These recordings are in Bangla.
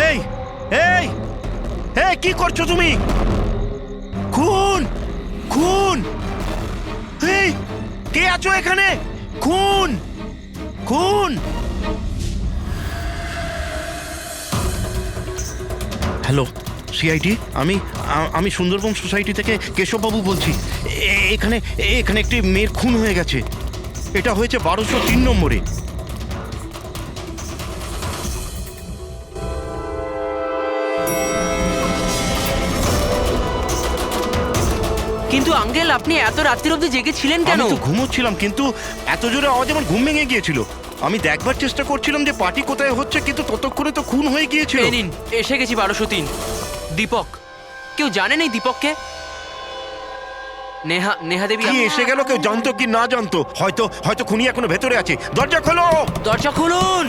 এই এই এই কি করছো তুমি? খুন খুন! এই কে আছো এখানে? খুন খুন! হ্যালো সিআইডি, আমি সুন্দরবন সোসাইটি থেকে কেশববাবু বলছি। এখানে এখানে একটি মেয়ের খুন হয়ে গেছে। এটা হয়েছে 1203 নম্বরে। কিন্তু আঙ্কেল, আপনি এত রাত্রির অবধি জেগেছিলেন কেন? আমি তো ঘুমোচ্ছিলাম, কিন্তু এত জোরে আওয়াজ আমার ঘুম ভেঙে গিয়েছিল। আমি দেখবার চেষ্টা করছিলাম যে পার্টি কোথায় হচ্ছে, কিন্তু ততক্ষণে তো খুন হয়ে গিয়েছিল। এই নিন, এসে গেছি 1203। দীপক, কেউ জানেন এই দীপককে? নেহা দেবী কি এসে গেল? কেউ জানতো কি না জানতো? হয়তো হয়তো খুনি এখনো ভেতরে আছে। দরজা খোলো! দরজা খুলুন!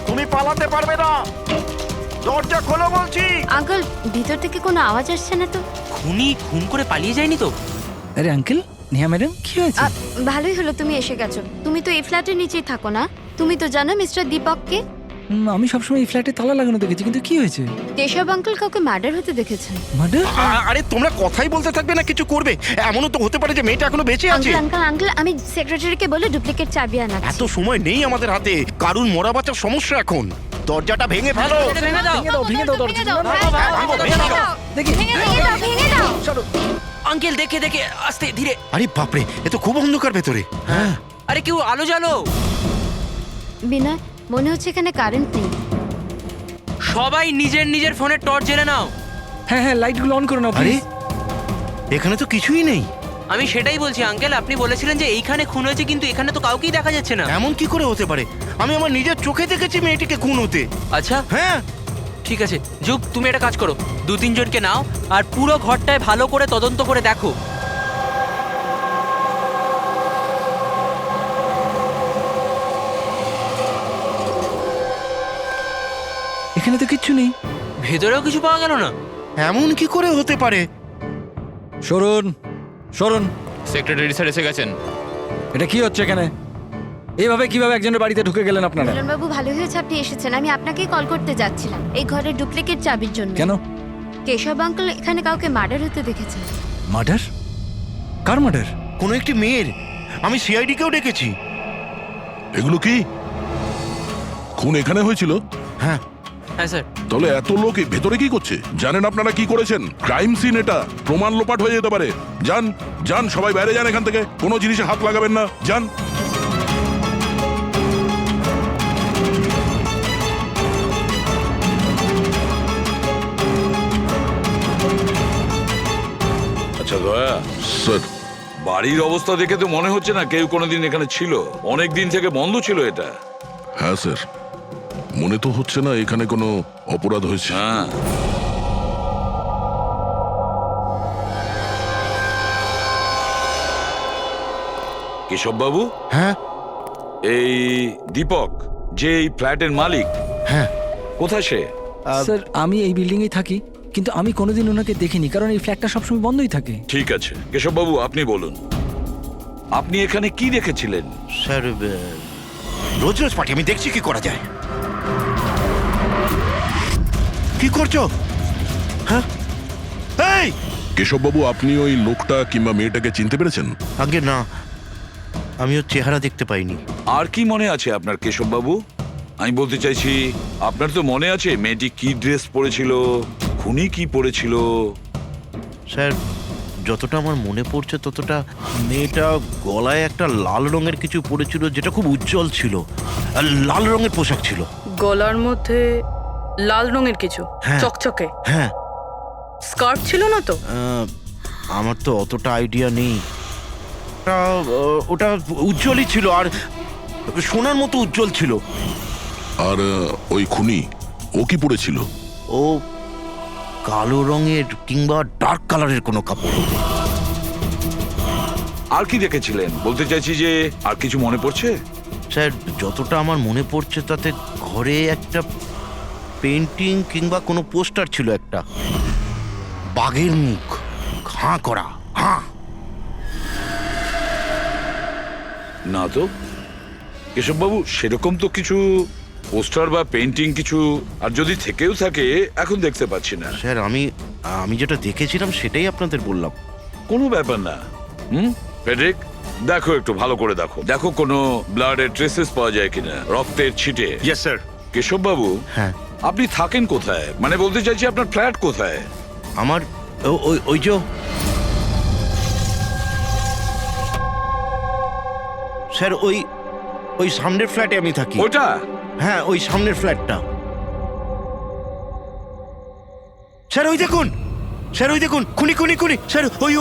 তুমি পালাতে পারবে না, দরজা খোলো বলছি। আঙ্কেল, ভিতর থেকে কোনো আওয়াজ আসছে না তো? খুনি খুন করে পালিয়ে যায়নি তো? আরে আঙ্কেল, নেহা ম্যাডাম কি হয়েছে? ভালোই হলো তুমি এসে গেছো। তুমি তো এই ফ্ল্যাটের নিচেই থাকো না? তুমি তো জানো মিস্টার দীপককে? আমি সবসময় এই ফ্ল্যাটে তালা লাগানো দেখেছি, কিন্তু কি হয়েছে? কেশব আঙ্কেল কাউকে মার্ডার হতে দেখেছেন। মার্ডার? আরে তোমরা কথাই বলতে থাকবে না কিছু করবে? এমনও তো হতে পারে যে মেয়েটা এখনো বেঁচে আছে। আঙ্কেল আঙ্কেল আঙ্কেল, আমি সেক্রেটারিকে বলে ডুপ্লিকেট চাবি আনাচ্ছি। এত সময় নেই আমাদের হাতে। কারুর মরা বাঁচার সমস্যা এখন। দরজাটা ভেঙে ফেলো। ভেঙে দাও। ভেঙে দাও দরজা। দেখি। ভেঙে দাও। আঙ্কেল, দেখে দেখে, আস্তে ধীরে। আরে বাপরে, এ তো খুব অন্ধকার ভেতরে। হ্যাঁ, আরে কেউ আলো জ্বালো। বিনয়, মনে হচ্ছে এখানে কারেন্ট নেই। সবাই নিজের নিজের ফোনে টর্চ জ্বেলে নাও। হ্যাঁ হ্যাঁ, লাইটগুলো অন করে নাও আরে প্লিজ। এখানে তো কিছুই নেই। আমি সেটাই বলছি আঙ্কেল, আপনি বলেছিলেন যে এইখানে খুন হয়েছে, কিন্তু এখানে তো কাউকেই দেখা যাচ্ছে না। এমন কি করে হতে পারে? আমি আমার নিজের চোখে দেখেছি মেয়েটিকে খুন হতে। আচ্ছা হ্যাঁ, ঠিক আছে, যুগ তুমি একটা কাজ করো, 2-3 জনকে নাও আর পুরো ঘরটায় ভালো করে তদন্ত করে দেখো। এখানে তো কিচ্ছু নেই। ভেতরেও কিছু পাওয়া গেল না। এমন কি করে হতে পারে? সরুন সরুন। সেক্রেটারি স্যার এসে গেছেন। এটা কি হচ্ছে এখানে? এইভাবে কিভাবে একজনের বাড়িতে ঢুকে গেলেন আপনারা? মিলন বাবু, ভালো হয়েছে আপনি এসেছেন। আমি আপনাকেই কল করতে যাচ্ছিলাম এই ঘরের ডুপ্লিকেট চাবির জন্য। কেন? কেশব আঙ্কেল এখানে কাউকে মার্ডার হতে দেখেছেন। মার্ডার? কার মার্ডার? কোনো একটি মেয়ের। আমি সিআইডি কেও ডেকেছি। এগুলো কি খুন এখানে হয়েছিল? হ্যাঁ, হ্যাঁ স্যার। তাহলে এত লোক এই ভেতরে কি করছে? জানেন আপনারা কি করেছেন? ক্রাইম সিন এটা, প্রমাণ লোপাট হয়ে যেতে পারে। যান যান, সবাই বাইরে যান এখান থেকে। কোনো জিনিসে হাত লাগাবেন না, যান। আচ্ছা দয়া, স্যার, বাড়ির অবস্থা দেখে তো মনে হচ্ছে না কেউ কোনোদিন এখানে ছিল। অনেক দিন থেকে বন্ধ ছিল এটা। হ্যাঁ স্যার, মনে তো হচ্ছে না এখানে কোনো অপরাধ হয়েছে। হ্যাঁ, কেশব বাবু, হ্যাঁ, এই দীপক যে এই ফ্ল্যাটের মালিক, হ্যাঁ। কোথায় সে? স্যার, আমি এই বিল্ডিংয়েই থাকি, কিন্তু আমি কোনোদিন ওনাকে দেখিনি, কারণ এই ফ্ল্যাটটা সবসময় বন্ধই থাকে। ঠিক আছে কেশব বাবু, আপনি বলুন, আপনি এখানে কি দেখেছিলেন? স্যার, রোজ রোজ পার্টি, আমি দেখছি কি করা যায়। কি করছো? হ্যাঁ, এই কেশববাবু, আপনি ওই লোকটা কিংবা মেয়েটাকে চিনতে পেরেছেন? আগে না, আমি ওর চেহারা দেখতে পাইনি। আর কি মনে আছে আপনার কেশব বাবু? আমি বলতে চাইছি, আপনার তো মনে আছে মেয়েটি কি ড্রেস পরেছিল, খুনি কি পরেছিল? স্যার, যতটা আমার মনে পড়ছে ততটা মেয়েটা গলায় একটা লাল রঙের কিছু পরেছিল, যেটা খুব উজ্জ্বল ছিল। আর লাল রঙের পোশাক ছিল। গলার মধ্যে লাল রঙের কিছু হ্যাঁ। চকচকে হ্যাঁ, স্কার্ট ছিল না তো? আমার তো অতটা আইডিয়া নেই। ওটা উজ্জ্বলই ছিল, আর সোনার মতো উজ্জ্বল ছিল। আর ওই খুনি, ও কি পরেছিল? ও কালো রঙের কিংবা ডার্ক কালারের কোনো কাপড় হবে। আর কি দেখেছিলেন বলতে চাইছি, যে আর কিছু মনে পড়ছে? স্যার, যতটা আমার মনে পড়ছে তাতে ঘরে একটা পেন্টিং কিংবা কোনো পোস্টার ছিল, একটা বাঘের মুখ, হাঁ করা, হাঁ। না তো। কেশববাবু সেরকম তো কিছু পোস্টার বা পেন্টিং কিছু, আর যদি থেকেও থাকে এখন দেখতে পাচ্ছি না। স্যার আমি যেটা দেখেছিলাম সেটাই আপনাদের বললাম। কোনো ব্যাপার না। ফেডরিক, দেখো একটু ভালো করে দেখো, দেখো কোনো ব্লাডের ট্রেসেস পাওয়া যায় কিনা, রক্তের ছিটে। Yes sir. কেশববাবু, হ্যাঁ, আপনি থাকেন কোথায়? মানে বলতে চাইছি আপনার ফ্ল্যাট কোথায়? আমার ওই যে স্যার ওই সামনের ফ্ল্যাটে আমি থাকি। ওটা? হ্যাঁ, ওই সামনের ফ্ল্যাটটা। স্যার ওই দেখুন, স্যার ওই দেখুন, খুনি খুনি খুনি স্যার, ওই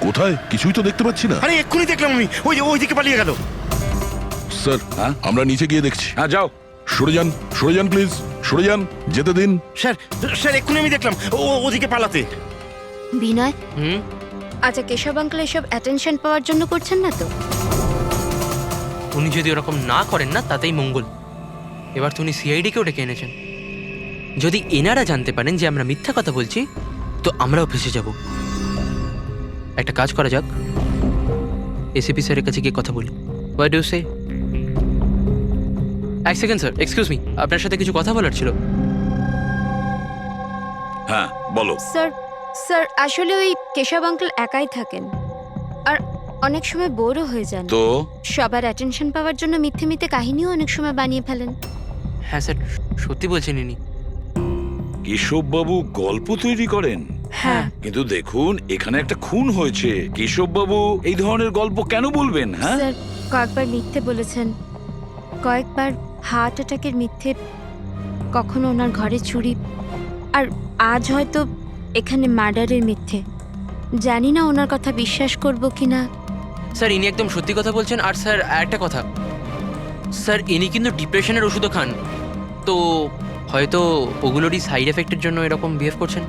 কোথায়? কিছুই তো দেখতে পাচ্ছি না। আরে এক্ষুনি দেখলাম আমি, ওই দিকে পালিয়ে গেল। স্যার, হ্যাঁ? আমরা নিচে গিয়ে দেখছি। হ্যাঁ, যাও। সরে যান প্লিজ, সরে যান, যেতে দিন। স্যার এক্ষুনি আমি দেখলাম ওদিকে পালাতে। বিনয়, হুম আচ্ছা কেশব আঙ্কেল এসব অ্যাটেনশন পাওয়ার জন্য করছেন না তো? উনি যদি ওরকম না করেন না তাতেই মঙ্গল। এবার তো উনি সিআইডিকেও ডেকে এনেছেন। যদি এনারা জানতে পারেন যে আমরা মিথ্যা কথা বলছি তো আমরাও ফেসে যাব। একটা কাজ করা যাক, এসিপি স্যারের কাছে গিয়ে কথা বলি। হোয়াট ডু সে? এক সেকেন্ড স্যার, এক্সকিউজ মি, আপনার সাথে কিছু কথা বলার ছিল। হ্যাঁ, বলো। স্যার আসলে ওই কেশব আঙ্কেল একাই থাকেন আর অনেক সময় বোরও হয়ে যান। তো সবার অ্যাটেনশন পাওয়ার জন্য মিথ্যে মিথ্যে কাহিনীও অনেক সময় বানিয়ে ফেলেন। হ্যাঁ স্যার, সত্যি বলছেন ইনি। কেশববাবু গল্প তৈরি করেন? হ্যাঁ। কিন্তু দেখুন, এখানে একটা খুন হয়েছে। কেশববাবু এই ধরনের গল্প কেন বলবেন? হ্যাঁ, স্যার কয়েকবার মিথ্যে বলেছেন, কয়েকবার হার্ট অ্যাটাকের মিথ্যে, কখনো ওনার ঘরে চুরি, আর আজ হয়তো এখানে মার্ডারের মিথ্যে। জানি না ওনার কথা বিশ্বাস করব কিনা। স্যার ইনি একদম সত্যি কথা বলছেন। আর স্যার একটা কথা, স্যার ইনি কিন্তু ডিপ্রেশনের ওষুধও খান, তো হয়তো ওগুলোরই সাইড এফেক্টের জন্য এরকম বিহেভ করছেন।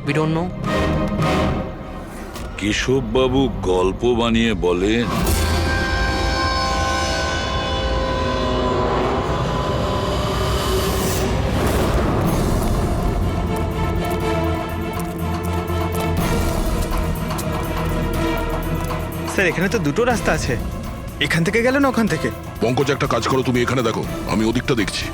We don't know. কেশববাবু গল্প বানিয়ে বলেন? স্যার এখানে তো দুটো রাস্তা আছে, এখান থেকে গেল না ওখান থেকে। পঙ্কজ, একটা কাজ করো, তুমি এখানে দেখো, আমি ওদিকটা দেখছি।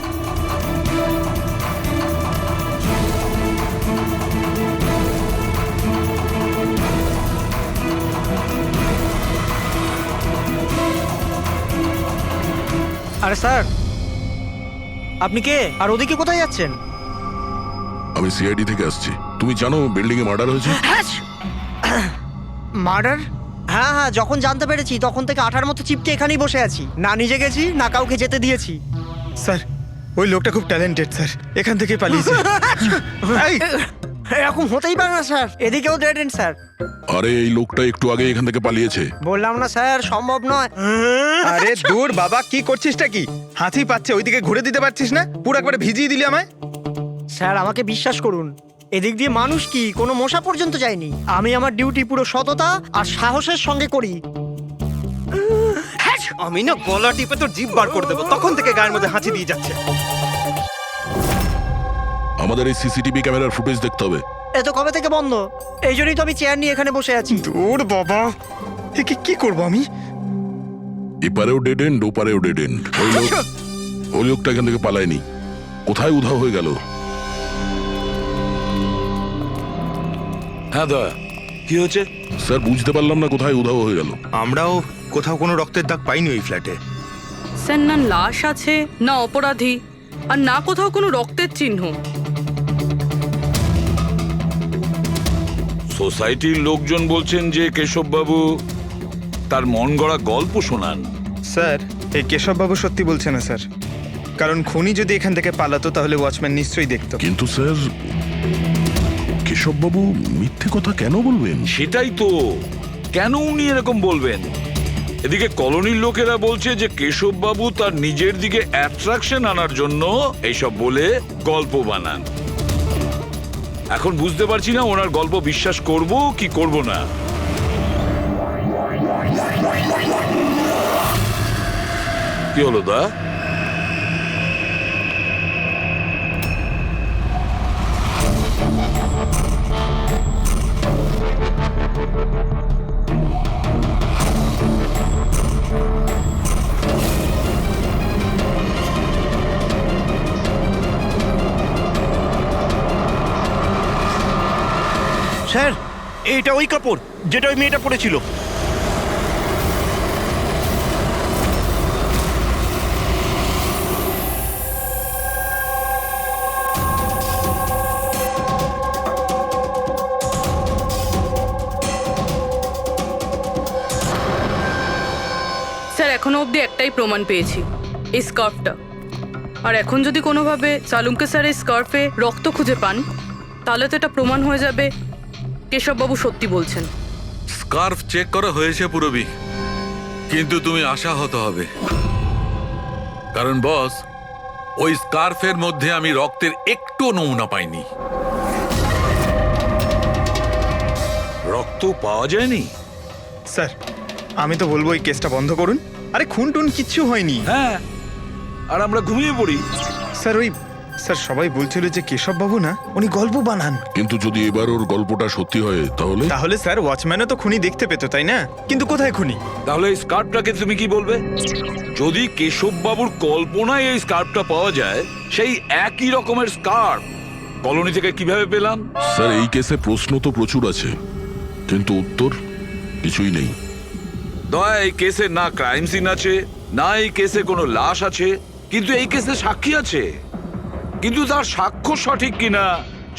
আরে স্যার, আপনি কে আর ওদিকে কোথায় যাচ্ছেন? আমি সিআইডি থেকে আসছি। তুমি জানো বিল্ডিং এ মার্ডার হয়েছে? মার্ডার? হ্যাঁ হ্যাঁ, যখন জানতে পেরেছি তখন থেকে আঠার মতো চিপকে এখানেই বসে আছি, না নিজে গেছি না কাউকে যেতে দিয়েছি। স্যার ওই লোকটা খুব ট্যালেন্টেড স্যার, এখান থেকে পালিয়েছে। এই, এরকম হতেই পারে না স্যার, এদিকেও ডেড এন্ড স্যার। আরে এই লোকটা একটু আগে এখান থেকে পালিয়েছে। বললাম না স্যার, সম্ভব নয়। আরে দূর বাবা, কি করছিসটা কি? হাতি পাচ্ছে, ওইদিকে ঘুরে দিতে পারছিস না? পুরো একবারে ভিজিয়ে দিলি আমায়। স্যার আমাকে বিশ্বাস করুন, এদিক দিয়ে মানুষ কি কোনো মশা পর্যন্ত যায়নি। আমি আমার ডিউটি পুরো সততা আর সাহসের সঙ্গে করি। আমি না গলা টিপে তোর জিভ বার করে দেবো, তখন থেকে গায়ের মধ্যে হাঁচি দিয়ে যাচ্ছে। আমাদের এই সিসিটিভি ক্যামেরার ফুটেজ দেখতে হবে। এ তো কবে থেকে বন্ধ, এই জন্যই তো আমি চেয়ার নিয়ে এখানে বসে আছি। দূর বাবা, কি করবো আমি? এপারেও ডেড এন্ড, ওপারেও ডেড এন্ড। ওই লোকটা এখান থেকে পালায়নি, কোথায় উধাও হয়ে গেল? হ্যাঁ দা, কি হয়েছে? স্যার বুঝতে পারলাম না কোথায় উধাও হয়ে গেল। আমরাও কোথাও কোনো রক্তের দাগ পাইনি ওই ফ্ল্যাটে। স্যার না লাশ আছে, না অপরাধী, আর না কোথাও কোনো রক্তের চিহ্ন। সোসাইটির লোকজন বলছেন যে কেশববাবু তার মন গড়া গল্প শোনান। স্যার এই কেশববাবু সত্যি বলছে না স্যার, কারণ খুনি যদি এখান থেকে পালাতো তাহলে ওয়াচম্যান নিশ্চয়ই দেখতো। কিন্তু স্যার, কেশববাবু মিথ্যে কথা কেন বলবেন? সেটাই তো, কেন উনি এরকম বলবেন? এদিকে কলোনির লোকেরা বলছে যে কেশববাবু তার নিজের দিকে অ্যাট্রাকশন আনার জন্য এইসব বলে গল্প বানান। এখন বুঝতে পারছি না ওনার গল্প বিশ্বাস করব কি করব না। কি হলো দা? স্যার এইটা ওই কাপড় যেটা ওই মেয়েটা পরেছিল। স্যার এখনো অবধি একটাই প্রমাণ পেয়েছি, এই স্কার্ফটা। আর এখন যদি কোনোভাবে সালুমকে স্যার এই স্কার্ফে রক্ত খুঁজে পান, তাহলে তো এটা প্রমাণ হয়ে যাবে কেশববাবু সত্যি বলছেন। স্কার্ফ চেক করা হয়েছে পুরবি, কিন্তু তুমি আশাহত হবে, কারণ বস ওই স্কার্ফের মধ্যে আমি রক্তের একটু নমুনা পাইনি। রক্ত পাওয়া যায়নি? স্যার আমি তো বলবো এই কেসটা বন্ধ করুন। আরে খুন টুন কিচ্ছু হয়নি। হ্যাঁ, আর আমরা ঘুমিয়ে পড়ি। স্যার সবাই বলছিল যে কেশব বাবু না, উনি গল্প বানান। কিন্তু যদি এবার ওর গল্পটা সত্যি হয় তাহলে? তাহলে স্যার ওয়াচম্যানও তো খুনি দেখতে পেতো, তাই না? কিন্তু কোথায় খুনি? তাহলে এই স্কার্ফটাকে তুমি কি বলবে? যদি কেশব বাবুর কল্পনায় এই স্কার্ফটা পাওয়া যায়, সেই একই রকমের স্কার্ফ কলোনি থেকে কিভাবে পেলাম? স্যার এই কেসে প্রশ্ন তো প্রচুর আছে, কিন্তু উত্তর কিছুই নেই। দয়া, এই কেসে না ক্রাইম সিন আছে, না এই কেসে কোনো লাশ আছে, কিন্তু এই কেসে সাক্ষী আছে, কিন্তু তার সাক্ষ্য সঠিক কিনা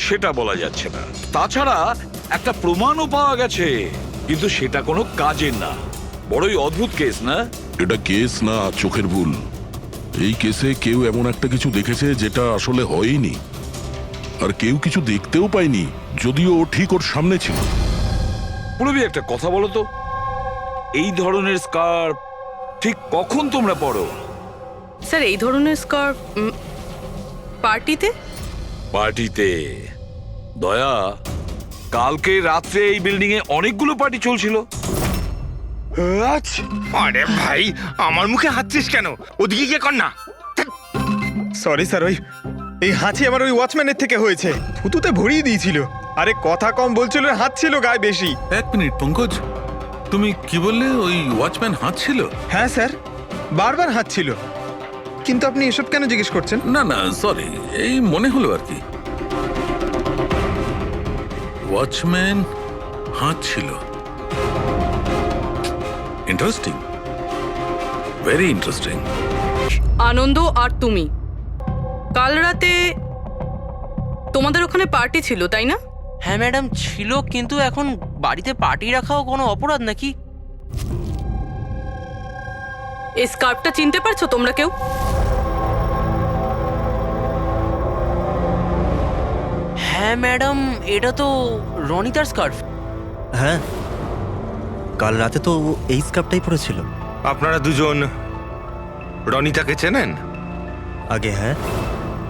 সেটা বলা যাচ্ছে না। তাছাড়া একটা প্রমাণও পাওয়া গেছে, কিন্তু সেটা কোনো কাজের না। বড়ই অদ্ভুত কেস না? এটা কেস না চোখের ভুল। এই কেসে কেউ এমন একটা কিছু দেখেছে যেটা আসলে হয়নি, আর কেউ কিছু দেখতেও পায়নি, যদিও ও ঠিক ওর সামনে ছিল। পুরবি একটা কথা বলো তো, এই ধরনের স্কার্ফ ঠিক কখন তোমরা পরো? স্যার এই ধরনের স্কার্ফ পার্টিতে। পার্টিতে? দয়া, কালকে রাত্রে এই বিল্ডিং এ অনেকগুলো পার্টি চলছিল। আরে ভাই আমার মুখে হাঁচছিস কেন? ওদিকে গিয়ে কর না। সরি স্যার, এই হাঁচি আমার ওই ওয়াচম্যানের থেকে হয়েছে, থুতুতে ভরিয়ে দিয়েছিল। আরে কথা কম বলছিল, হাত ছিল গায়ে বেশি। এক মিনিট পঙ্কজ, তুমি কি বললে? ওই ওয়াচম্যান হাত ছিল? হ্যাঁ স্যার, বারবার হাত ছিল। কিন্তু আপনি এসব কেন জিজ্ঞেস করছেন? না না, সরি, এই মনে হলো আর কি। ওয়াচম্যান হাত ছিল। Interesting, very interesting. আনন্দ আর তুমি কাল রাতে তোমাদের ওখানে পার্টি ছিল, তাই না? হ্যাঁ ম্যাডাম ছিল, কিন্তু এখন বাড়িতে পার্টি রাখাও কোনো অপরাধ নাকি? এই স্কার্ফটা চিনতে পারছো তোমরা কেউ? হ্যাঁ ম্যাডাম, এটা তো রনিতার স্কার্ফ। হ্যাঁ, কাল রাতে তো এই স্কার্ফটাই পরেছিল। আপনারা দুজন রনিতাকে চেনেন? আগে হ্যাঁ,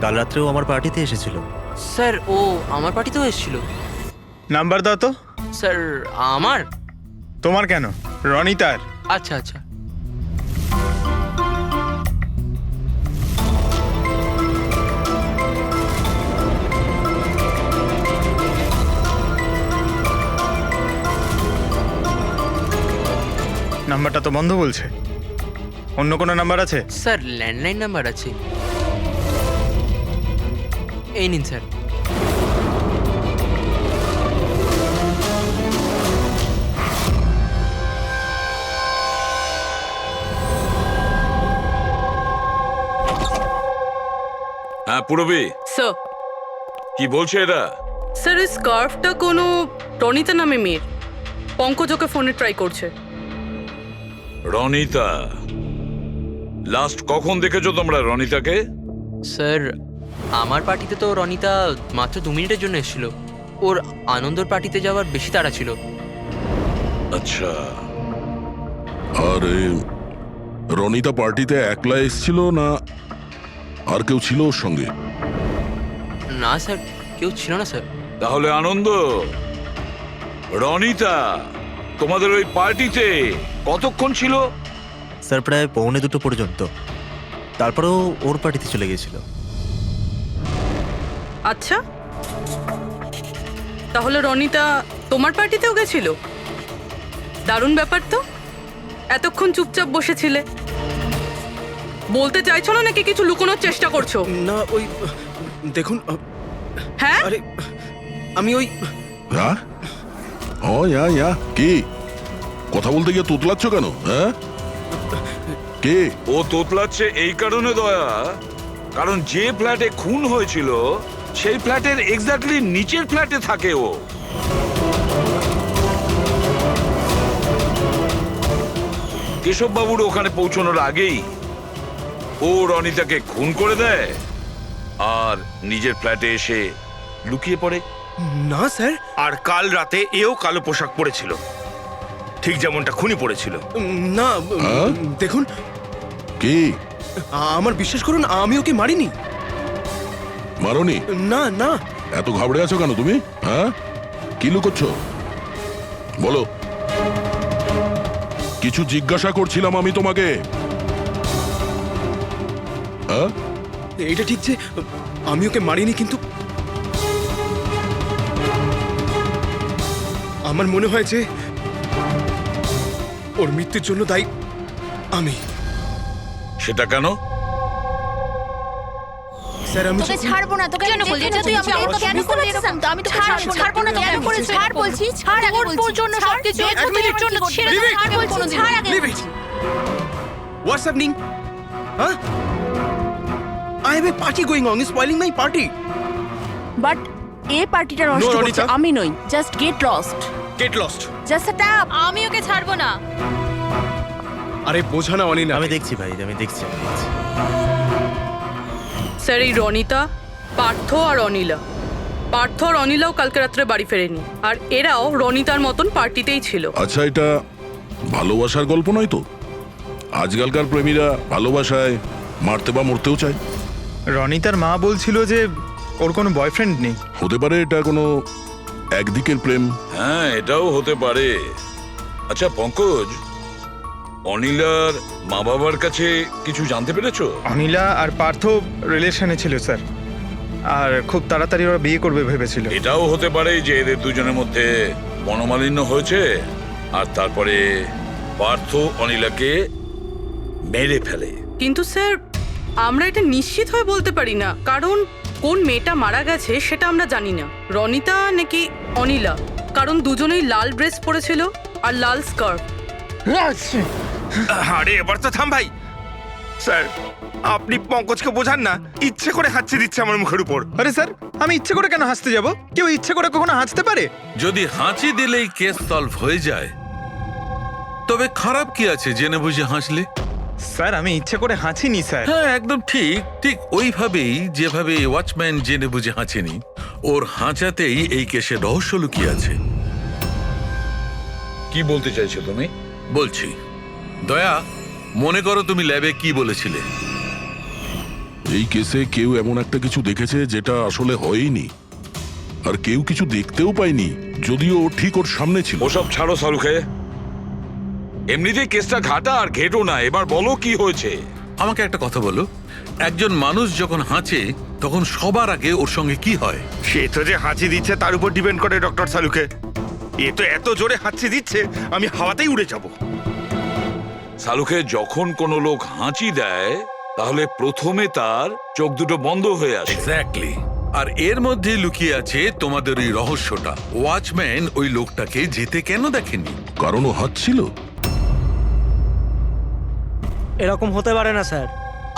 কাল রাত্রেও আমার পার্টিতে এসেছিল। স্যার ও আমার পার্টিতেও এসেছিল। নাম্বার দাও তো। স্যার আমার? তোমার কেন, রনিতার। আচ্ছা আচ্ছা। নাম্বারটা তো বন্ধ বলছে। অন্য কোনো নাম্বার আছে? স্যার ল্যান্ডলাইন নাম্বার আছে, এই নিন স্যার। হ্যাঁ পুরবি, স্যার কি বলছে এটা? স্যার এই স্কার্ফটা কোনো রনিতা নামে মেয়ের। পঙ্কজ ওকে ফোনে ট্রাই করছে। রনিতা? লাস্ট কখন দেখেছো তোমরা রনিতাকে? স্যার আমার পার্টিতে তো রনিতা মাত্র 2 মিনিটের জন্য এসেছিল। ওর আনন্দর পার্টিতে যাওয়ার বেশি তাড়া ছিল। আচ্ছা, আর রনিতা পার্টিতে একলা এসেছিল না আর কেউ ছিল ওর সঙ্গে? না স্যার, কেউ ছিল না স্যার। তাহলে আনন্দ, রনিতা তোমাদের ওই পার্টিতে কতক্ষণ ছিল? স্যার প্রায় 1:45 পর্যন্ত, তারপরেও ওর পার্টিতে চলে গেছিল। আচ্ছা, তাহলে রনিতা তোমার পার্টিতেও গেছিল? দারুণ ব্যাপার তো। এতক্ষণ চুপচাপ বসেছিলে, বলতে চাইছো না নাকি কিছু লুকোনোর চেষ্টা করছো? না ওই দেখুন, হ্যাঁ আরে আমি ওই হ্যাঁ কি কথা বলতে গিয়ে তোতলাচ্ছ কেন? হ্যাঁ, কে? ও তোতলাচ্ছে এই কারণে দয়া, কারণ যে ফ্ল্যাটে খুন হয়েছিল সেই ফ্ল্যাটের এক্স্যাক্টলি নিচের ফ্ল্যাটে থাকে ও। কেশববাবুর ওখানে পৌঁছানোর আগেই ও রনিতাকে খুন করে দেয় আর নিজের ফ্ল্যাটে এসে লুকিয়ে পড়ে। না স্যার, আর কাল রাতে এও কালো পোশাক পরেছিল, ঠিক যেমনটা খুনি পড়েছিল। না হ্যাঁ? দেখুন, কি আমার বিশ্বাস করুন, আমি ওকে মারিনি। মারোনি? না না, এত ঘাবড়ে আছো কেন তুমি? হ্যাঁ, কি লুকোচ্ছ বলো? কিছু জিজ্ঞাসা করছিলাম আমি তোমাকে। হ্যাঁ, এটা ঠিক যে আমি ওকে মারিনি, কিন্তু আমার মনে হয় যে ওর মৃত্যুর জন্য দায়ী আমি। সেটা কেন? স্যার আমি তোকে ছাড়বো না, তোকে কেন বলছিস? এটা তুই আমাকে তো কেন করছিস? আমি তো ছাড়বো না, কেন করিস? ছাড় বলছি, ছাড় আগে বলছি। তোর জন্য সবকিছু তোর জন্য ছেড়ে দে, ছাড় বলছি, ছাড় আগে। What's happening? Huh? I have a party going on. You're spoiling my party. But এই পার্টিটা নষ্ট No, করছে Ronita. আমি নই। Just get lost, Get lost. Just আ ট্যাপ। আমি ওকে ছাড়বো না। আরে বোঝা না অনিনা। আমি দেখছি ভাই, আমি দেখছি। স্যার, এই রনিতা, পার্থ আর অনিলা, পার্থ আর অনিলাও কালকে রাত্রে বাড়ি ফেরেনি, আর এরাও রনিতার মতন পার্টিতেই ছিল। আচ্ছা, এটা ভালোবাসার গল্প নয় তো? আজকালকার প্রেমীরা ভালোবাসায় মারতে বা মরতেও চায়। রনিতার মা বলছিল যে ওর কোনো বয়ফ্রেন্ড নেই। হতে পারে এটা কোনো একদিকের প্রেম। হ্যাঁ, এটাও হতে পারে। আচ্ছা পঙ্কজ, অনিলার মা বাবার কাছে কিছু জানতে পেরেছো? অনিলা আর পার্থ রিলেশনে ছিল স্যার, আর খুব তাড়াতাড়ি ওরা বিয়ে করবে ভেবেছিল। এটাও হতে পারে যে এদের দুজনের মধ্যে মনোমালিন্য হয়েছে আর তারপরে পার্থ অনিলাকে মেরে ফেলে। কিন্তু স্যার, আমরা এটা নিশ্চিত হয়ে বলতে পারি না, কারণ কোন মেয়েটা মারা গেছে সেটা আমরা জানি না, রনিতা নাকি অনিলা, কারণ দুজনেই লাল ড্রেস পরেছিল আর লাল স্কার্ফ। আরে এবার তো থাম ভাই। স্যার, আপনি পঙ্কজকে বোঝান না, ইচ্ছে করে হাসতে দিচ্ছে আমার মুখের উপর। আরে স্যার, আমি ইচ্ছে করে কেন হাসতে যাব? কেউ ইচ্ছে করে কখনো হাসতে পারে? যদি হাঁচি দিলেই কেস সলভ হয়ে যায়, তবে খারাপ কি আছে জেনে বুঝে হাসলে? স্যার, আমি ইচ্ছে করে হাসিনি স্যার। হ্যাঁ, একদম ঠিক। ঠিক ওইভাবেই যেভাবে ওয়াচম্যান জেনে বুঝে হাঁচেনি, ওর হাঁচাতেই এই কেসের রহস্য লুকিয়ে আছে। কি বলতে চাইছো তুমি? বলছি, দয়া, মনে করো তুমি ল্যাবে কি বলেছিলে? এই কেসে কেউ এমন একটা কিছু দেখেছে যেটা আসলে হয়নি, আর কেউ কিছু দেখতেও পায়নি, যদিও ও ঠিক ওর সামনে ছিল। ওসব ছাড়ো সারুখে, এমনিতেই কেসটা ঘাটা আর ঘেটো না। এবার বলো কি হয়েছে। আমাকে একটা কথা বলো, একজন মানুষ যখন হাঁচে তখন সবার আগে ওর সঙ্গে কি হয়? সে তো যে হাঁচি দিচ্ছে তার উপর ডিপেন্ড করে ডক্টর সালুকে। এ তো এত জোরে হাঁচি দিচ্ছে আমি হাওয়াতেই উড়ে যাব। সালুখে, যখন কোনো লোক হাঁচি দেয় তাহলে প্রথমে তার চোখ দুটো বন্ধ হয়ে আসে। এক্স্যাক্টলি। আর এর মধ্যে লুকিয়ে আছে তোমাদের ওই রহস্যটা। ওয়াচম্যান ওই লোকটাকে যেতে কেন দেখেনি? কারণ ও হাঁচছিল। এরকম হতে পারে না স্যার।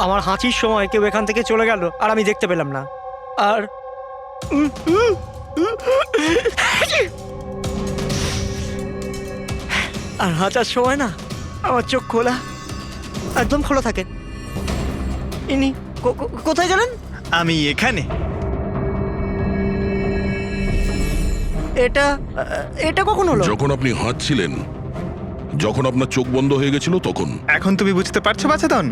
আমার হাঁচির সময় কেউ এখান থেকে চলে গেল আর আমি দেখতে পেলাম না। আর আর হাঁচার সময় না আমার চোখ খোলা, একদম খোলা থাকে। ইনি কোথায় গেলেন? আমি এখানে। এটা এটা কখন হলো? যখন আপনি হাঁচছিলেন, যখন আপনার চোখ বন্ধ হয়ে গেছিল তখন। এখন তুমি বুঝতে পারছো বাচ্চাদন?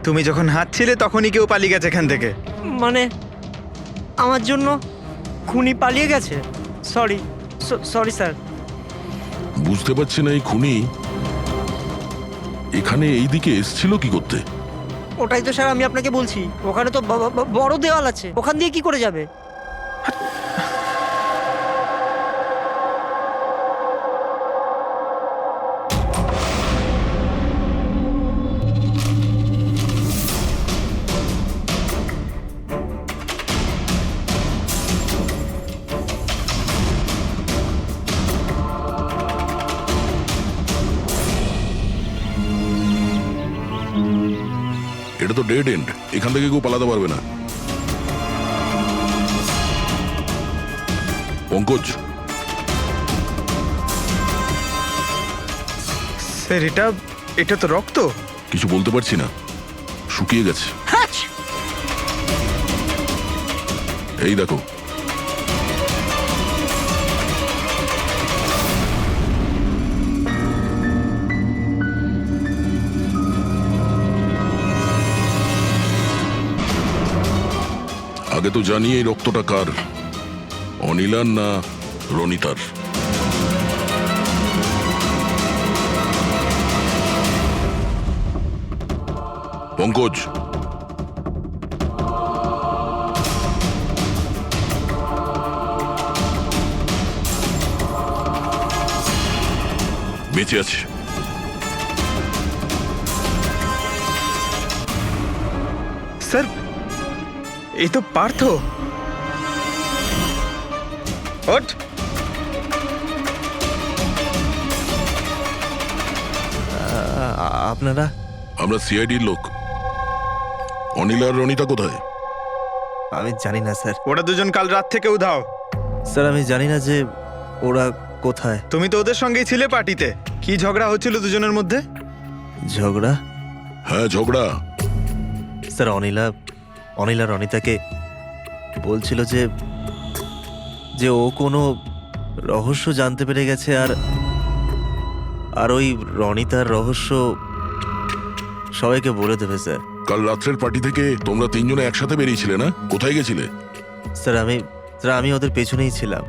তুমি যখন হাঁচছিলে তখনই কেউ পালিয়ে গেছে এখান থেকে। মানে আমার জন্য খুনি পালিয়ে গেছে? Sorry sorry sir. বুঝতে পারছি না এই খুনি এখানে এইদিকে এসছিল কি করতে? ওটাই তো স্যার আমি আপনাকে বলছি। ওখানে তো বড় দেওয়াল আছে, ওখান দিয়ে কি করে যাবে? এটা তো ডেড এন্ড, এখান থেকে কেউ পালাতে পারবে না। পঙ্কজ, স্যার এটা তো রক্ত। কিছু বলতে পারছি না, শুকিয়ে গেছে। এই দেখো, আগে তো জানি এই রক্তটা কার, অনিলার না রনিতার। পঙ্কজ, বেঁচে আছে। স্যার এই তো পার্থ। ওঠ। আপনারা? আমরা সিআইডির লোক। অনিল আর রনিতা কোথায়? আমি জানি না স্যার। ওরা দুজন কাল রাত থেকে উধাও। স্যার আমি জানি না যে ওরা কোথায়। তুমি তো ওদের সঙ্গেই ছিলে পার্টিতে। কি ঝগড়া হচ্ছিল দুজনের মধ্যে? ঝগড়া? হ্যাঁ ঝগড়া। স্যার অনিলা রনিতাকে বলছিল যে ও কোনো রহস্য জানতে পেরে গেছে, আর ওই রনিতার রহস্য সবাইকে বলে দেবে স্যার। কাল রাত্রের পার্টি থেকে তোমরা তিনজনে একসাথে বেরিয়েছিলে না? কোথায় গেছিলে? স্যার আমি ওদের পেছনেই ছিলাম,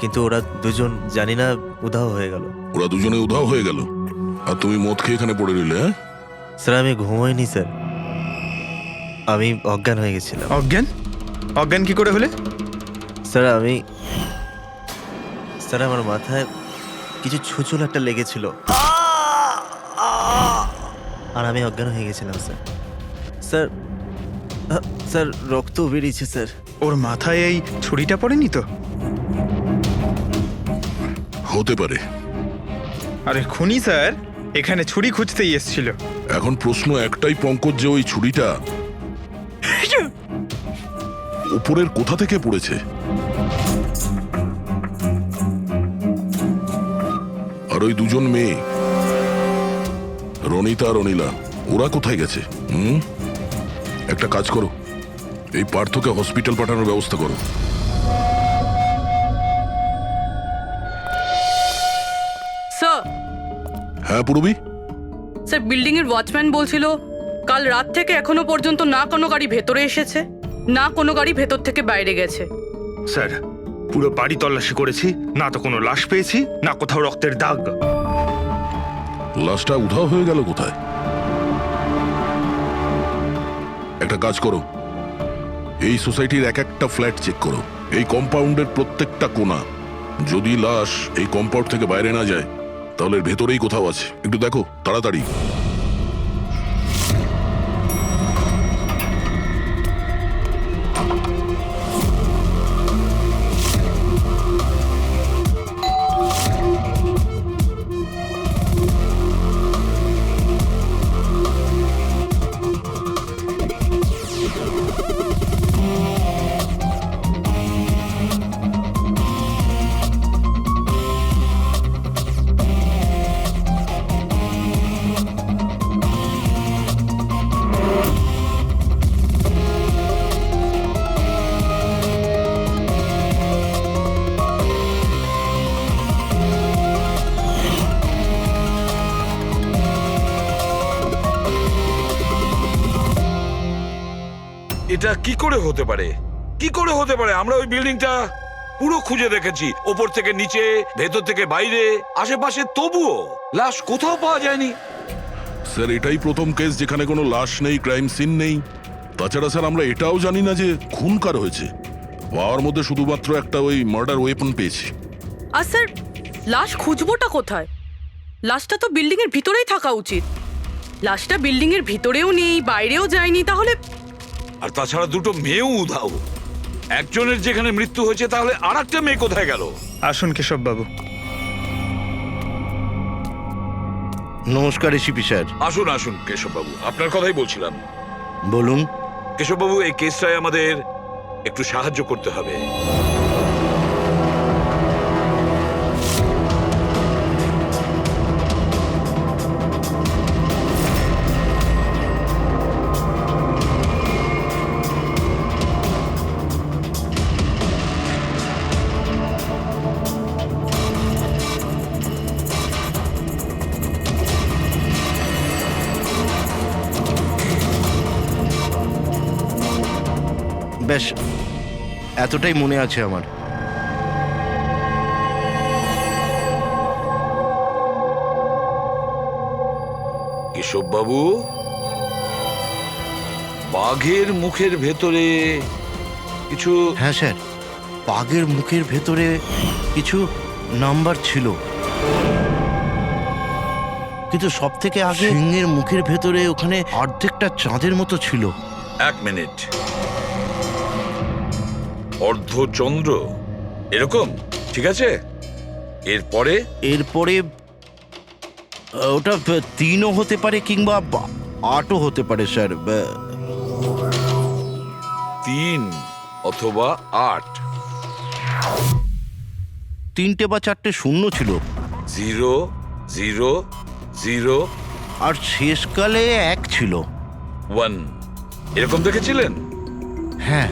কিন্তু ওরা দুজন জানি না উধাও হয়ে গেল। ওরা দুজনে উধাও হয়ে গেল আর তুমি মদ খেয়ে এখানে পড়ে রইলে? হ্যাঁ স্যার আমি ঘুমোইনি স্যার, আমি অজ্ঞান হয়ে গেছিলাম। অজ্ঞান কি করে হলে? স্যার আমার মাথায় কিছু ছুঁচল একটা লেগেছিল আর আমি অজ্ঞান হয়ে গেছিলাম স্যার। স্যার রক্ত বেরিয়েছে স্যার। ওর মাথায় এই ছুরিটা পড়েনি তো? হতে পারে। আরে খুনি স্যার এখানে ছুরি খুঁজতেই এসেছিল। এখন প্রশ্ন একটাই পঙ্কজ, যে ওই ছুরিটা উপরের কোথা থেকে পড়েছে? আর ওই দুজন মেয়ে রনিতা আর অনিলা, ওরা কোথায় গেছে? একটা কাজ করো, এই পার্থকে হসপিটাল পাঠানোর ব্যবস্থা করো। স্যার। হ্যাঁ পূরবী? স্যার বিল্ডিং এর ওয়াচম্যান বলছিল কাল রাত থেকে এখনো পর্যন্ত না কোনো গাড়ি ভেতরে এসেছে, না কোনো গাড়ি ভেতর থেকে বাইরে গেছে। স্যার পুরো বাড়ি তল্লাশি করেছি, না তো কোনো লাশ পেয়েছি, না কোথাও রক্তের দাগ। লাশটা উধাও হয়ে গেল কোথায়? একটা কাজ করো, এই সোসাইটির এক একটা ফ্ল্যাট চেক করো, এই কম্পাউন্ডের প্রত্যেকটা কোণা। যদি লাশ এই কম্পাউন্ড থেকে বাইরে না যায় তাহলে এর ভেতরেই কোথাও আছে। একটু দেখো তাড়াতাড়ি। এটা কি করে হতে পারে? কি করে হতে পারে? আমরা ওই বিল্ডিংটা পুরো খুঁজে দেখেছি, ওপর থেকে নিচে, ভেতর থেকে বাইরে, আশেপাশে, তবুও লাশ কোথাও পাওয়া যায়নি। স্যার এটাই প্রথম কেস যেখানে কোনো লাশ নেই, ক্রাইম সিন নেই। তাছাড়া স্যার আমরা এটাও জানি না যে খুন কার হয়েছে। পাওয়ার মধ্যে শুধুমাত্র একটা ওই মার্ডার ওয়েপন পেয়েছি। আর স্যার লাশ খুঁজবোটা কোথায়? লাশটা তো বিল্ডিং এর ভিতরেই থাকা উচিত। লাশটা বিল্ডিং এর ভিতরেও নেই, বাইরেও যায়নি, তাহলে? আর তাছাড়া দুটো মেয়েও উধাও। একজনের যেখানে মৃত্যু হয়েছে তাহলে আর একটা মেয়ে কোথায় গেল? আসুন কেশব বাবু। নমস্কার এসিপি স্যার। আসুন আসুন কেশববাবু, আপনার কথাই বলছিলাম। বলুন। কেশববাবু, এই কেসটায় আমাদের একটু সাহায্য করতে হবে। বেশ, এতটাই মনে আছে আমার। কেশববাবু, বাঘের মুখের ভেতরে কিছু... হ্যাঁ স্যার, বাঘের মুখের ভেতরে কিছু নাম্বার ছিল, কিন্তু সব থেকে আগে সিংহের মুখের ভেতরে ওখানে অর্ধেকটা চাঁদের মতো ছিল। এক মিনিট, অর্ধচন্দ্র এরকম? ঠিক আছে, এরপরে? এরপরে ওটা 3ও হতে পারে কিংবা 8ও হতে পারে স্যার। 3 অথবা 8। 3টে বা 4টে শূন্য ছিল। 0 0 0 আর শেষকালে 1 ছিল। 1 এরকম দেখেছিলেন? হ্যাঁ,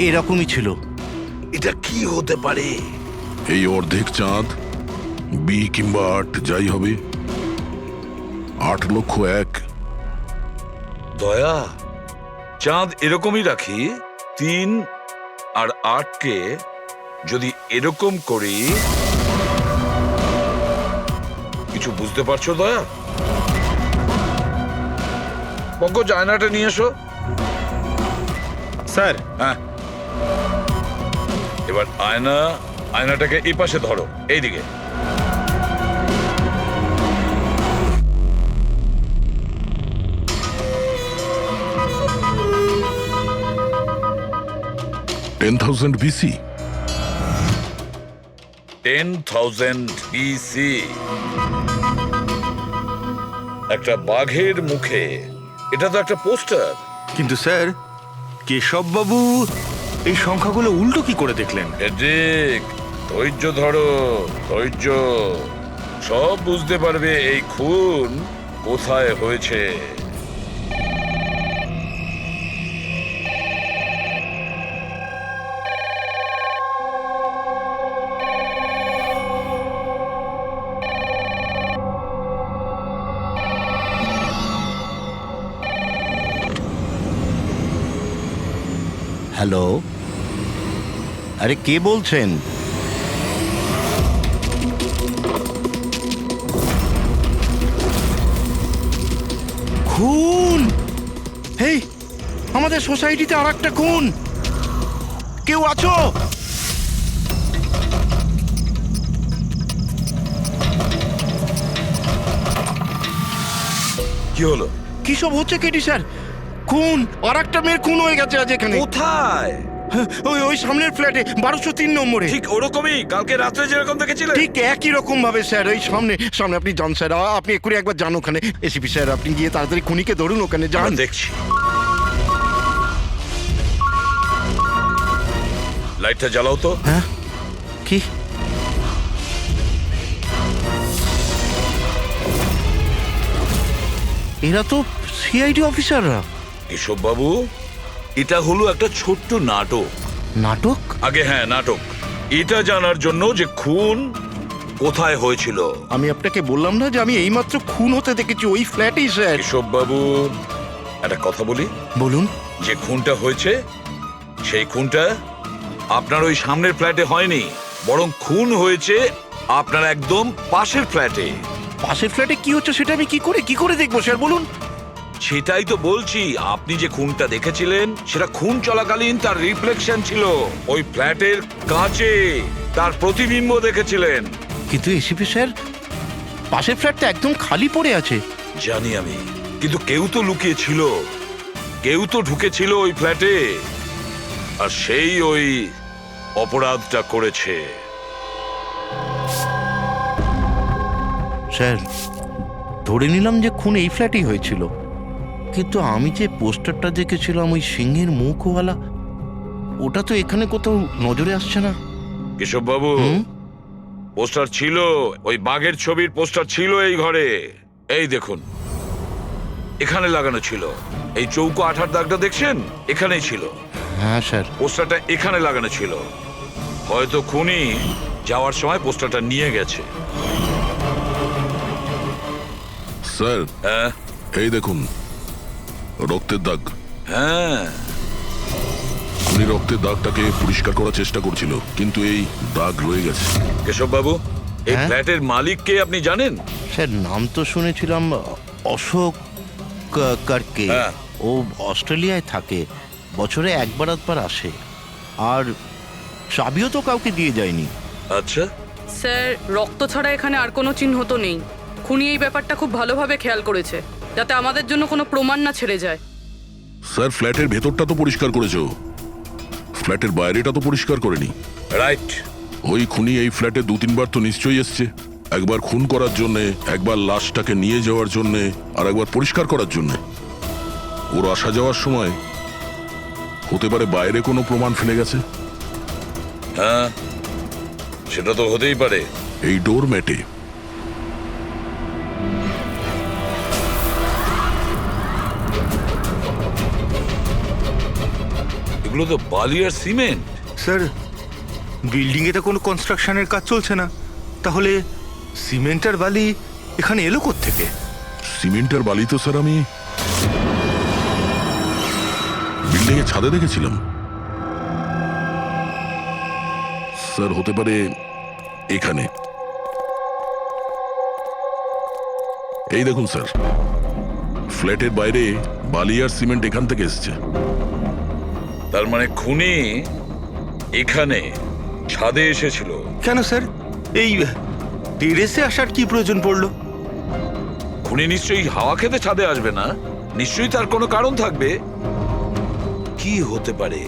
এরকমই ছিল। এটা কি হতে পারে? এই অর্ধেক চাঁদ, বি কিংবা 8 যাই হবে, 8,01,000। দয়া, চাঁদ এরকমই রাখি, 3 আর 8কে যদি এরকম করি, কিছু বুঝতে পারছো দয়া? পঙ্কজ, আয়নাটা নিয়ে এসো। স্যার। হ্যাঁ, এবার আয়নাটাকে এই পাশে ধরো, এইদিকে। $10,000 BC। 10,000 BC। একটা বাঘের মুখে, এটা তো একটা পোস্টার। কিন্তু স্যার, কেশববাবু এই সংখ্যাগুলো উল্টো কি করে দেখলেন? ঠিক, ধৈর্য ধরো, ধৈর্য। সব বুঝতে পারবে এই খুন কোথায় হয়েছে। হ্যালো, আরে কে বলছেন? খুন! হেই, আমাদের সোসাইটিতে আর একটা খুন। কেউ আছো? কি হলো? কি সব হচ্ছে কেটি স্যার? খুন, আর একটা মেয়ের খুন হয়ে গেছে আজ এখানে। কোথায়? ওই সামনের ফ্ল্যাটে 1203 নম্বরে। ঠিক ওরকমই কালকে রাত্রে যেরকম দেখেছিলেন? ঠিক একই রকম ভাবে স্যার। ওই সামনে আপনি যান স্যার, আপনি এক্ষুনি একবার যান ওখানে। এসিপি স্যার, আপনি গিয়ে তাড়াতাড়ি খুনিকে ধরুন, ওখানে যান। দেখছি। লাইটটা জ্বালাও তো। হ্যাঁ, কি? এরা তো সিআইডি অফিসাররা। কেশব বাবু, এটা হলো একটা ছোট্ট নাটক। নাটক? আগে হ্যাঁ, নাটক। এটা জানার জন্য যে খুন কোথায় হয়েছিল। আমি আপনাকে বললাম না যে আমি এইমাত্র খুন হতে দেখেছি ওই ফ্ল্যাটেই স্যার। কেশব বাবু, একটা কথা বলি। বলুন। যে খুনটা হয়েছে, সেই খুনটা আপনার ওই সামনের ফ্ল্যাটে হয়নি, বরং খুন হয়েছে আপনার একদম পাশের ফ্ল্যাটে। পাশের ফ্ল্যাটে কি হচ্ছে সেটা আমি কি করে দেখবো স্যার, বলুন। সেটাই তো বলছি, আপনি যে খুনটা দেখেছিলেন সেটা খুন চলাকালীন তার রিফ্লেকশন ছিল ওই ফ্ল্যাটের কাঁচে, তার প্রতিবিম্ব দেখেছিলেন। কিন্তু এসিপি স্যার, পাশের ফ্ল্যাটটা একদম খালি পড়ে আছে। জানি আমি, কিন্তু কেউ তো লুকিয়ে ছিল, কেউ তো ঢুকেছিল ওই ফ্ল্যাটে, আর সেই ওই অপরাধটা করেছে। স্যার, ধরে নিলাম যে খুন এই ফ্ল্যাটেই হয়েছিল, কিন্তু আমি যে পোস্টারটা দেখেছিলাম ওই সিংহের মুখওয়ালা, ওটা তো এখানে কোথাও নজরে আসছে না। কেশব বাবু, পোস্টার ছিল, ওই বাঘের ছবির পোস্টার ছিল এই ঘরে। এই দেখুন, এখানে লাগানো ছিল। এই চৌকো আঠার দাগটা দেখছেন, এখানেই ছিল। হ্যাঁ স্যার। পোস্টারটা এখানে লাগানো ছিল। হয়তো খুনি যাওয়ার সময় পোস্টারটা নিয়ে গেছে। স্যার, হ্যাঁ এই দেখুন রক্তের দাগ। হ্যাঁ, উনি রক্তের দাগটাকে পরিষ্কার করার চেষ্টা করছিল, কিন্তু এই দাগ রয়ে গেছে। কেশব বাবু, এই হ্যাঁ? ফ্ল্যাটের মালিক কে আপনি জানেন? স্যার, নাম তো শুনেছিলাম অশোক কারকে। হ্যাঁ। ও অস্ট্রেলিয়ায় থাকে, বছরে একবার আধবার আসে, আর চাবিও তো কাউকে দিয়ে যায়নি। আচ্ছা, স্যার, রক্ত ছাড়া এখানে আর কোনো চিহ্ন তো নেই। খুনি এই ব্যাপারটা খুব ভালোভাবে খেয়াল করেছে, যাতে আমাদের জন্য কোনো প্রমাণ না ছেড়ে যায়। স্যার, ফ্ল্যাটের ভেতরটা তো পরিষ্কার করেছো, ফ্ল্যাটের বাইরেটা তো পরিষ্কার করেনি। রাইট। ওই খুনি এই ফ্ল্যাটে 2-3 বার তো নিশ্চয়ই এসছে। একবার খুন করার জন্যে, একবার লাশটাকে নিয়ে যাওয়ার জন্যে, আর একবার পরিষ্কার করার জন্যে। ওর আসা যাওয়ার সময় হতে পারে বাইরে কোনো প্রমাণ ফেলে গেছে। হ্যাঁ, সেটা তো হতেই পারে। এই ডোর ম্যাটে এগুলো তো বালি আর সিমেন্ট। স্যার, বিল্ডিংয়ে তো কোনো কনস্ট্রাকশনের কাজ চলছে না, তাহলে সিমেন্ট আর বালি এখানে এলো কোত্থেকে? সিমেন্ট আর বালি তো স্যার আমি বিল্ডিং এর ছাদে দেখেছিলাম। স্যার, হতে পারে এখানে। এই দেখুন স্যার, ফ্ল্যাটের বাইরে বালি আর সিমেন্ট এখান থেকে এসছে। তার মানে খুনি এখানে ছাদে এসেছিল। কেন স্যার, এই টেরেসে আসার কি প্রয়োজন পড়লো? খুনি নিশ্চয়ই হাওয়া খেতে ছাদে আসবে না, নিশ্চয়ই তার কোনো কারণ থাকবে। কি হতে পারে?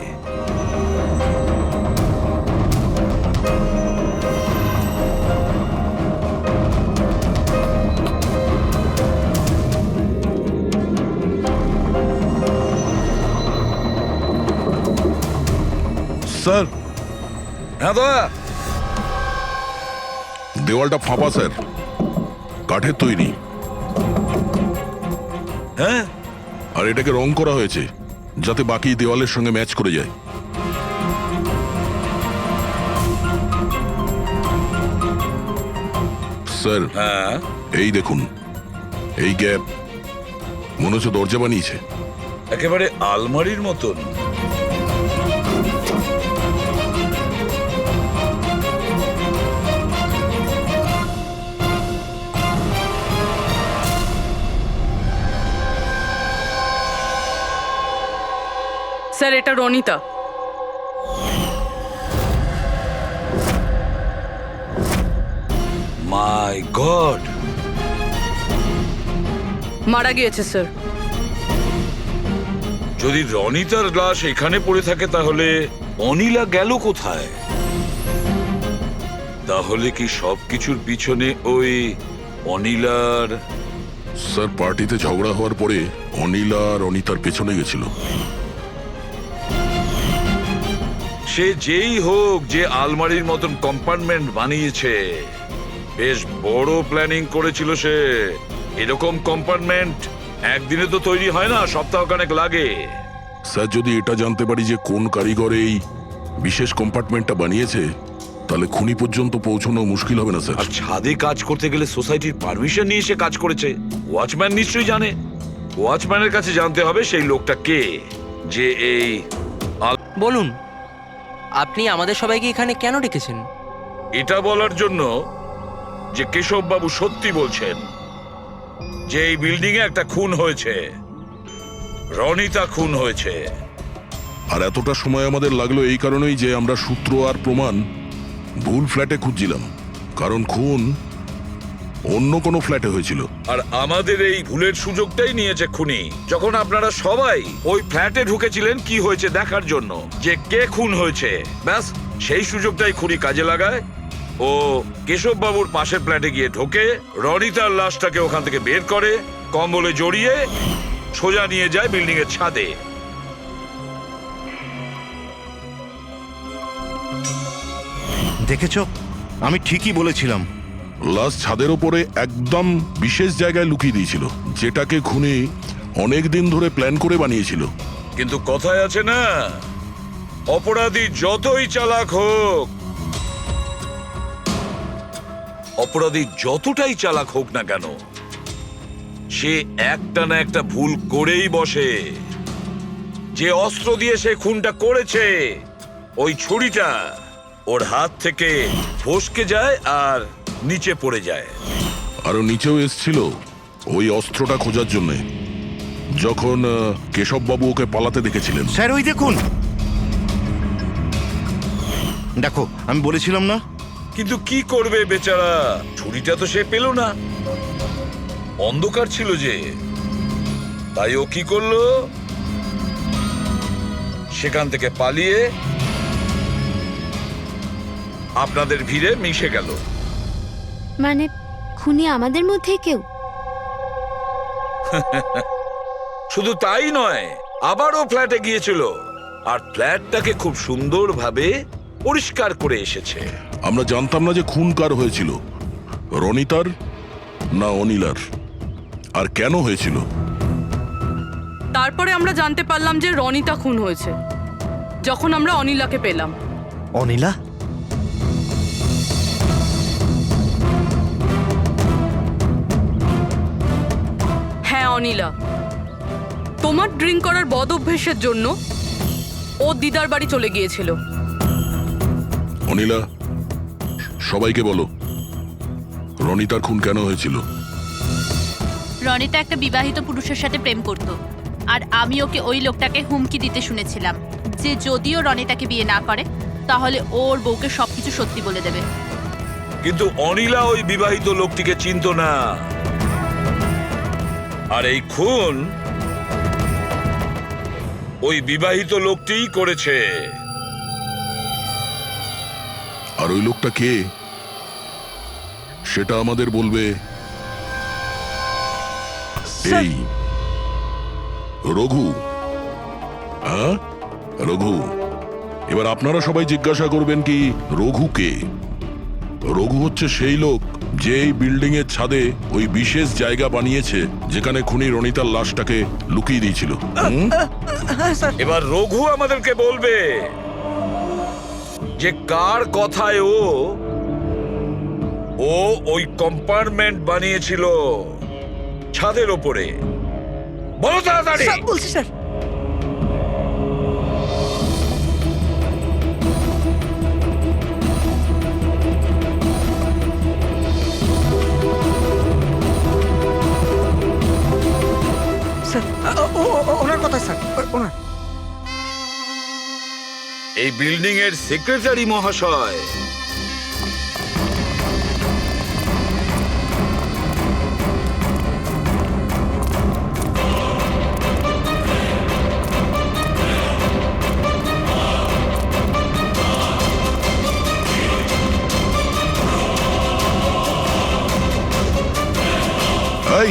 স্যার, হ্যাঁ দাদা। দেওয়ালটা ফাঁপা স্যার, কাঠের তৈরি। হ্যাঁ, আর এটাকে রং করা হয়েছে যাতে বাকি দেওয়ালের সঙ্গে ম্যাচ করে যায়। স্যার, হ্যাঁ, এই দেখুন, এই গ্যাপ মনে হচ্ছে দরজা বানিয়েছে। একেবারে আলমারির মতন। স্যার, এটা রনিতা। মাই গড, মারা গিয়েছে স্যার। যদি রনিতার লাশ এখানে পড়ে থাকে তাহলে অনিলা গেল কোথায়? তাহলে কি সবকিছুর পিছনে ওই অনিলার? স্যার, পার্টিতে ঝগড়া হওয়ার পরে অনিলা আর অনিতার পেছনে গেছিল। সে যেই হোক, যে আলমারির মতন কম্পার্টমেন্ট বানিয়েছে, বেশ বড় প্ল্যানিং করেছিল সে। এরকম কম্পার্টমেন্ট একদিনে তো তৈরি হয় না, সপ্তাহখানেক লাগে। স্যার, যদি এটা জানতে পারি যে কোন কারিগর এই বিশেষ কম্পার্টমেন্টটা বানিয়েছে, তাহলে খুনি পর্যন্ত পৌঁছানো মুশকিল হবে না স্যার। আর ছাদে কাজ করতে গেলে সোসাইটির পারমিশন নিয়ে সে কাজ করেছে। ওয়াচম্যান নিশ্চয়ই জানে। ওয়াচম্যানের কাছে জানতে হবে সেই লোকটা কে, যে এই বলুন, আপনি আমাদের সবাইকে এখানে কেন ডেকেছেন? এটা বলার জন্য যে কেশব বাবু সত্যি বলছেন যে এই বিল্ডিং এ একটা খুন হয়েছে, রনিতা খুন হয়েছে। আর এতটা সময় আমাদের লাগলো এই কারণেই যে আমরা সূত্র আর প্রমাণ ভুল ফ্ল্যাটে খুঁজছিলাম, কারণ খুন অন্য কোনো ফ্ল্যাটে হয়েছিল। আর আমাদের এই ভুলের সুযোগটাই নিয়েছে খুনি, যখন আপনারা সবাই ওই ফ্ল্যাটে ঢুকেছিলেন কি হয়েছে দেখার জন্য, যে কে খুন হয়েছে। ব্যাস সেই সুযোগটাই খুনি কাজে লাগায়, ও কেশব বাবুর পাশের ফ্ল্যাটে গিয়ে ঢোকে, রনিতার লাশটাকে ওখান থেকে বের করে কম্বলে জড়িয়ে সোজা নিয়ে যায় বিল্ডিং এর ছাদে। দেখেছো, আমি ঠিকই বলেছিলাম। লাশ ছাদের ওপরে একদম বিশেষ জায়গায় লুকিয়ে দিয়েছিল, যেটাকে খুনি অনেক দিন ধরে প্ল্যান করে বানিয়েছিল। কিন্তু কথায় আছে না, অপরাধী যতই চালাক হোক, অপরাধী যতটাই চালাক হোক না কেন, সে একটা না একটা ভুল করেই বসে। যে অস্ত্র দিয়ে সে খুনটা করেছে, ওই ছুরিটা ওর হাত থেকে ফসকে যায় আর নিচে পড়ে যায়। আরো নিচেও এসছিল ওই অস্ত্রটা খোঁজার জন্য, যখন কেশববাবু ওকে পালাতে দেখেছিলেন। স্যার ওই দেখুন, দেখো আমি বলেছিলাম না। কিন্তু কি করবে বেচারা, ছুরিটা তো সে পেল না, অন্ধকার ছিল যে। তাই ও কি করলো, সেখান থেকে পালিয়ে আপনাদের ভিড়ে মিশে গেল। মানে খুনি আমাদের মধ্যে কেউ? শুধু তাই নয়, আবারও ফ্ল্যাটে গিয়েছিল আর ফ্ল্যাটটাকে খুব সুন্দরভাবে পরিষ্কার করে এসেছে। আমরা জানতাম না যে খুন কার হয়েছিল, রনিতার না অনিলার, আর কেন হয়েছিল। তারপরে আমরা জানতে পারলাম যে রনিতা খুন হয়েছে, যখন আমরা অনিলাকে পেলাম। অনিলা? হ্যাঁ অনিলা, তোমার ড্রিঙ্ক করার বদ অভ্যেসের জন্য ও দিদার বাড়ি চলে গিয়েছিল। অনিলা, সবাইকে বলো রনিতার খুন কেন হয়েছিল। রনিতা একটা বিবাহিত পুরুষের সাথে প্রেম করত, আর আমি ওকে ওই লোকটাকে হুমকি দিতে শুনেছিলাম যে যদিও রনিতাকে বিয়ে না করে তাহলে ওর বউকে সবকিছু সত্যি বলে দেবে। কিন্তু অনিলা ওই বিবাহিত লোকটিকে চিনত না, আর এই খুন ওই বিবাহিত লোকটিই করেছে। আর ওই লোকটা কে সেটা আমাদের বলবে এই রঘু। হ্যাঁ রঘু, এবার আপনারা সবাই জিজ্ঞাসা করবেন কি রঘু কে। রঘু হচ্ছে সেই লোক যে এই বিল্ডিং এর ছাদে ওই বিশেষ জায়গা বানিয়েছে যেখানে খুনি রনিতার লাশটাকে লুকিয়ে দিয়েছিল। এবার রঘু আমাদেরকে বলবে যে কার কথায় ও ওই কম্পার্টমেন্ট বানিয়েছিল ছাদের ওপরে। বলো তাড়াতাড়ি। বলছি স্যার। ওনার কথা স্যার, ওনার। এই বিল্ডিং এর সেক্রেটারি মহাশয়। এই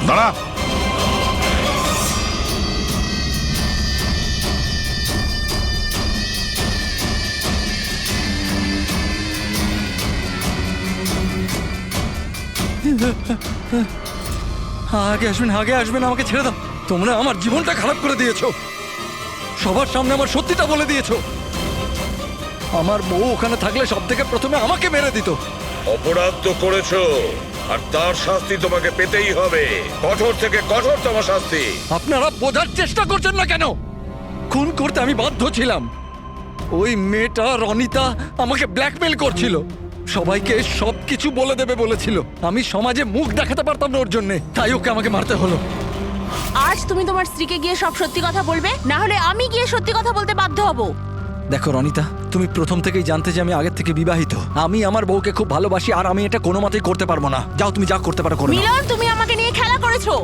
দাঁড়া। আগে আসবেন, আগে আসবেন, আমাকে ছেড়ে দাও। তোমরা আমার জীবনটা খারাপ করে দিয়েছো, সবার সামনে আমার সত্যিটা বলে দিয়েছো। আমার বউ ওখানে থাকলে সব থেকে প্রথমে আমাকে মেরে দিত। অপরাধ তো করেছো, আর তার শাস্তি তোমাকে পেতেই হবে, কঠোর থেকে কঠোরতম শাস্তি। আপনারা বোঝার চেষ্টা করছেন না কেন? খুন করতে আমি বাধ্য ছিলাম। ওই মেয়েটা রনিতা আমাকে ব্ল্যাকমেল করছিল, সবাইকে সবকিছু বলে দেবে বলেছিল। আমি সমাজে মুখ দেখাতে পারতাম না ওর জন্য, তাই ওকে আমাকে মারতে হলো। আজ তুমি তোমার স্ত্রীকে গিয়ে সব সত্যি কথা বলবে, না হলে আমি গিয়ে সত্যি কথা বলতে বাধ্য হব। দেখো রনিতা, তুমি প্রথম থেকেই জানতে যে আমি আগের থেকে বিবাহিত। আমি আমার বউকে খুব ভালোবাসি, আর আমি এটা কোনো মতেই করতে পারবো না। যাও, তুমি যা করতে পারো করো। মিলন, তুমি আমাকে নিয়ে খেলা করেছো।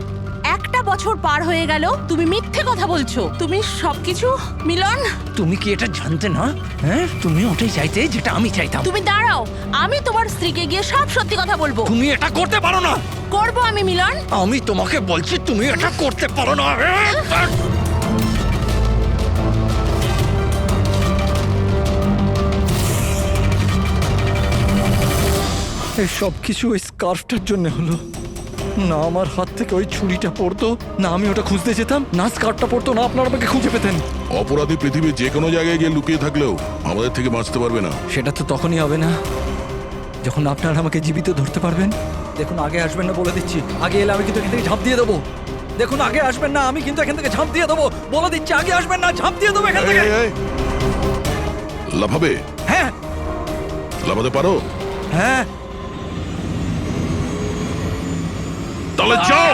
একটা একটা বছর পার হয়ে গেল তুমি মিথ্যে কথা বলছো। তুমি সবকিছু মিলন, তুমি কি এটা জানতে না? হ্যাঁ, তুমি ওটাই চাইতে যেটা আমি চাইতাম। তুমি দাঁড়াও, আমি তোমার স্ত্রীকে গিয়ে সব সত্যি কথা বলবো। তুমি এটা করতে পারো না। করবো আমি মিলন। আমি তোমাকে বলছি তুমি এটা করতে পারো না। এই সব কিছু ওই স্কার্ফটার জন্য হলো। না আমার হাত থেকে ওই ছুরিটা পড়তো, না আমি ওটা খুঁজতে যেতাম, না স্কার্ফটা পড়তো, না আপনারা আমাকে খুঁজে পেতেন। অপরাধী পৃথিবীর যে কোনো জায়গায় গিয়ে লুকিয়ে থাকলেও আমাদের থেকে বাঁচতে পারবে না। সেটা তো তখনই হবে না যখন আপনারা আমাকে জীবিত ধরতে পারবেন। দেখুন, আগে আসবেন না বলে দিচ্ছি। আগে এলে আমি কিন্তু এখান থেকে ঝাঁপ দিয়ে দেবো। দেখুন, আগে আসবেন না, আমি কিন্তু এখান থেকে ঝাঁপ দিয়ে দেবো বলে দিচ্ছি। আগে আসবেন না, ঝাঁপ দিয়ে দেবো এখান থেকে। লাফাবে? হ্যাঁ লাফাতে পারো? হ্যাঁ। তাহলে যাও।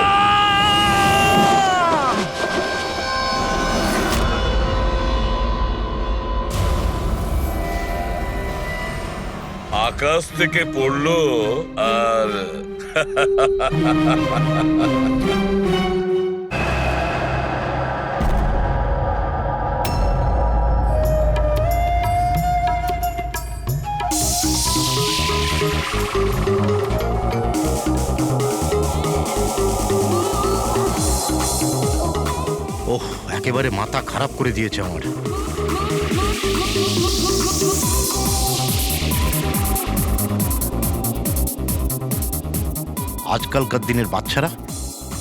আকাশ থেকে পড়লো আর ওহ, একেবারে মাথা খারাপ করে দিয়েছে আমার। আজকালকার দিনের বাচ্চারা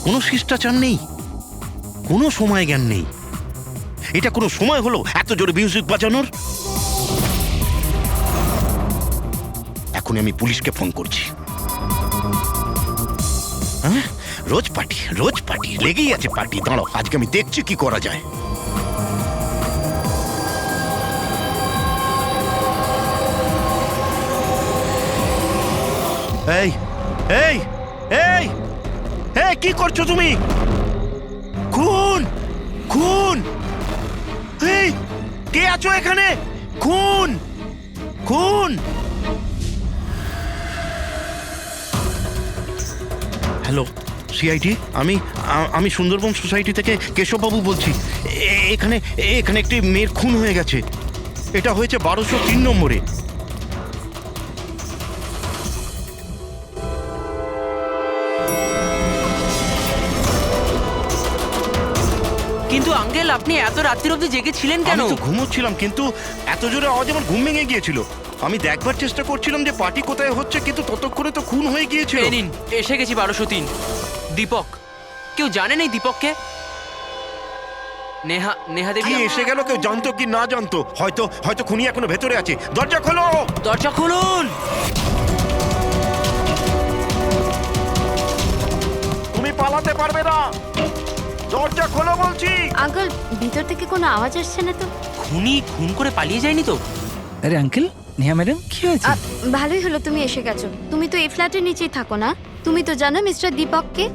কোনো শিষ্টাচার নেই, কোনো সময় জ্ঞান নেই। এটা কোনো সময় হলো এত জোরে মিউজিক বাজানোর? এখনই আমি পুলিশকে ফোন করছি। হ্যাঁ, রোজ পার্টি লেগেই আছে পার্টি। দাঁড়াও, আজকে আমি দেখছি কি করা যায়। এই এই এই এই কি করছো তুমি? খুন খুন! এই কে আছো এখানে? খুন খুন! হ্যালো সিআইডি, আমি সুন্দরবন সোসাইটি থেকে কেশববাবু বলছি। এখানে এখানে একটি মেয়ের খুন হয়ে গেছে। এটা হয়েছে 1203 নম্বরে। কিন্তু আঙ্কেল, আপনি এত রাত্রির অবধি জেগেছিলেন কেন? আমি তো ঘুমোচ্ছিলাম, কিন্তু এত জোরে আওয়াজ আমার ঘুম ভেঙে গিয়েছিল। আমি দেখবার চেষ্টা করছিলাম যে পার্টি কোথায় হচ্ছে, কিন্তু ততক্ষণে তো খুন হয়ে গিয়েছিল। এই নিন, এসে গেছি 1203। দীপক, কেউ জানেন এই দীপককে? নেহা দেবী কি এসে গেল? কেউ জানতো কি না জানতো? হয়তো খুনি এখনো ভেতরে আছে। দরজা খোলো! দরজা খুলুন! তুমি পালাতে পারবে না। দরজা খোলো বলছি। আঙ্কেল, ভিতর থেকে কোনো আওয়াজ আসছে না তো? খুনি খুন করে পালিয়ে যায়নি তো? আরে আঙ্কেল, নেহা ম্যাডাম, কি হয়েছে? ভালোই হলো তুমি এসে গেছো। তুমি তো এই ফ্ল্যাটের নিচেই থাকো না? তুমি তো জানো মিস্টার দীপককে?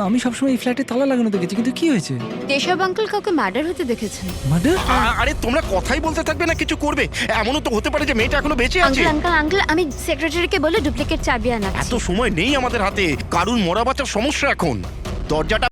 আমি সবসময় এই ফ্ল্যাটে তালা লাগানো দেখেছি, কিন্তু কি হয়েছে? কেশব আঙ্কেল কাউকে মার্ডার হতে দেখেছেন। মার্ডার? আরে তোমরা কথাই বলতে থাকবে না কিছু করবে? এমনও তো হতে পারে যে মেয়েটা এখনো বেঁচে আছে। আঙ্কেল, আমি সেক্রেটারিকে বলে ডুপ্লিকেট চাবি আনাচ্ছি। এত সময় নেই আমাদের হাতে। কারুর মরা বাঁচার সমস্যা এখন। দরজাটা